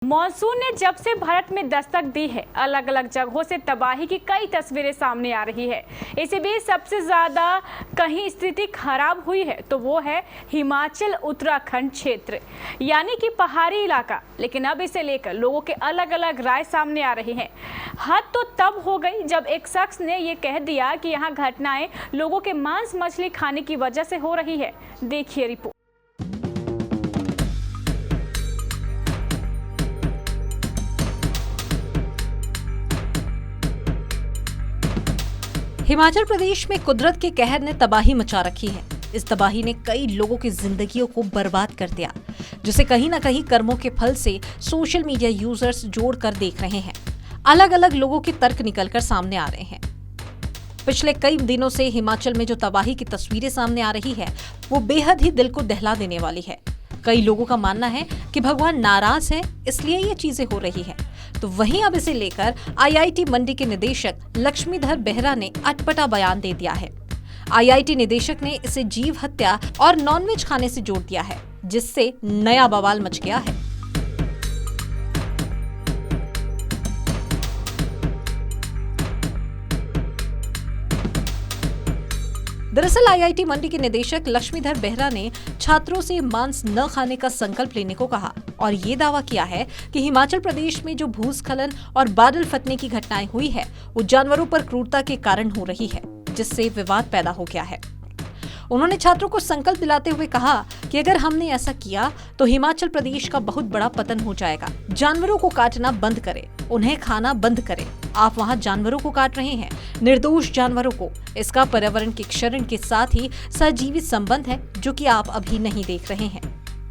Monsoon ने जब से भारत में दस्तक दी है, अलग अलग जगहों से तबाही की कई तस्वीरें सामने आ रही है। इसी बीच सबसे ज्यादा कहीं स्थिति खराब हुई है तो वो है हिमाचल उत्तराखंड क्षेत्र, यानी कि पहाड़ी इलाका। लेकिन अब इसे लेकर लोगों के अलग अलग राय सामने आ रही हैं। हद तो तब हो गई जब एक शख्स ने ये कह दिया कि यहाँ घटनाएं लोगों के मांस मछली खाने की वजह से हो रही है। देखिए रिपोर्ट। हिमाचल प्रदेश में कुदरत के कहर ने तबाही मचा रखी है। इस तबाही ने कई लोगों की जिंदगियों को बर्बाद कर दिया, जिसे कहीं न कहीं कर्मों के फल से सोशल मीडिया यूजर्स जोड़कर देख रहे हैं। अलग अलग लोगों के तर्क निकलकर सामने आ रहे हैं। पिछले कई दिनों से हिमाचल में जो तबाही की तस्वीरें सामने आ रही है, वो बेहद ही दिल को दहला देने वाली है। कई लोगों का मानना है कि भगवान नाराज है, इसलिए ये चीजें हो रही है। तो वहीं अब इसे लेकर आईआईटी मंडी के निदेशक लक्ष्मीधर बेहरा ने अटपटा बयान दे दिया है। आईआईटी निदेशक ने इसे जीव हत्या और नॉनवेज खाने से जोड़ दिया है, जिससे नया बवाल मच गया है। दरअसल आईआईटी मंडी के निदेशक लक्ष्मीधर बेहरा ने छात्रों से मांस न खाने का संकल्प लेने को कहा और ये दावा किया है कि हिमाचल प्रदेश में जो भूस्खलन और बादल फटने की घटनाएं हुई है, वो जानवरों पर क्रूरता के कारण हो रही है, जिससे विवाद पैदा हो गया है। उन्होंने छात्रों को संकल्प दिलाते हुए कहा कि अगर हमने ऐसा किया तो हिमाचल प्रदेश का बहुत बड़ा पतन हो जाएगा। जानवरों को काटना बंद करें, उन्हें खाना बंद करें। आप वहां जानवरों को काट रहे हैं, निर्दोष जानवरों को। इसका पर्यावरण के क्षरण के साथ ही सजीवित संबंध है, जो कि आप अभी नहीं देख रहे हैं।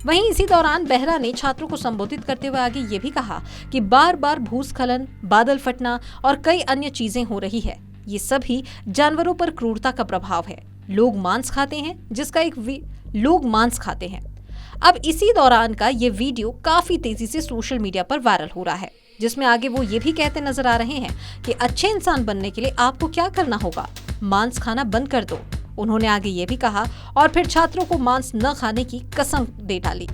वहीं इसी दौरान बेहरा ने छात्रों को संबोधित करते हुए आगे ये भी कहा कि बार बार भूस्खलन, बादल फटना और कई अन्य चीजें हो रही है। ये सभी जानवरों पर क्रूरता का प्रभाव है। लोग मांस खाते हैं। अब इसी दौरान का ये वीडियो काफी तेजी से सोशल मीडिया पर वायरल हो रहा है, जिसमें आगे वो ये भी कहते नजर आ रहे हैं कि अच्छे इंसान बनने के लिए आपको क्या करना होगा, मांस खाना बंद कर दो। उन्होंने आगे ये भी कहा और फिर छात्रों को मांस न खाने की कसम दे डाली।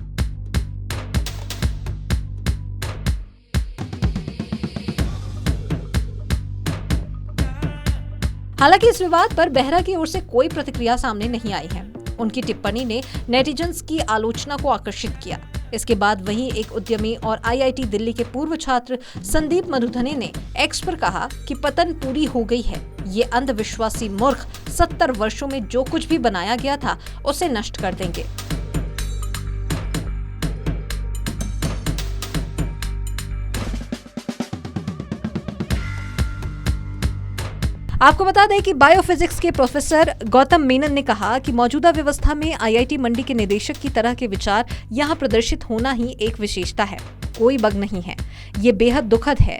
हालांकि इस विवाद पर बेहरा की ओर से कोई प्रतिक्रिया सामने नहीं आई है। उनकी टिप्पणी ने नेटिजन्स की आलोचना को आकर्षित किया। इसके बाद वहीं एक उद्यमी और आईआईटी दिल्ली के पूर्व छात्र संदीप मधुधने ने एक्स पर कहा कि पतन पूरी हो गई है। ये अंधविश्वासी मूर्ख 70 वर्षों में जो कुछ भी बनाया गया था उसे नष्ट कर देंगे। आपको बता दें कि बायोफिजिक्स के प्रोफेसर गौतम मेनन ने कहा कि मौजूदा व्यवस्था में आईआईटी मंडी के निदेशक की तरह के विचार यहां प्रदर्शित होना ही एक विशेषता है, कोई बग नहीं है। ये बेहद दुखद है।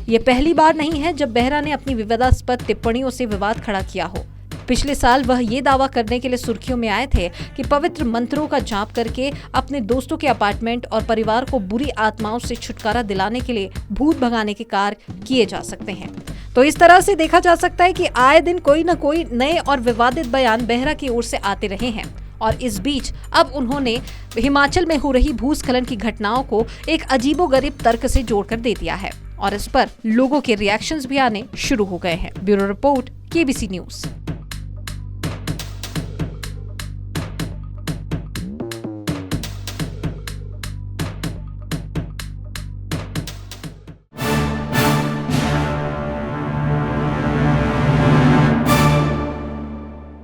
ये पहली बार नहीं है जब बेहरा ने अपनी विवादास्पद टिप्पणियों से विवाद खड़ा किया हो। पिछले साल वह ये दावा करने के लिए सुर्खियों में आए थे कि पवित्र मंत्रों का जाप करके अपने दोस्तों के अपार्टमेंट और परिवार को बुरी आत्माओं से छुटकारा दिलाने के लिए भूत भगाने के कार्य किए जा सकते हैं। तो इस तरह से देखा जा सकता है कि आए दिन कोई न कोई नए और विवादित बयान बेहरा की ओर से आते रहे हैं और इस बीच अब उन्होंने हिमाचल में हो रही भूस्खलन की घटनाओं को एक अजीबोगरीब तर्क से जोड़कर दे दिया है और इस पर लोगों के रिएक्शंस भी आने शुरू हो गए हैं। Bureau report, KBC news.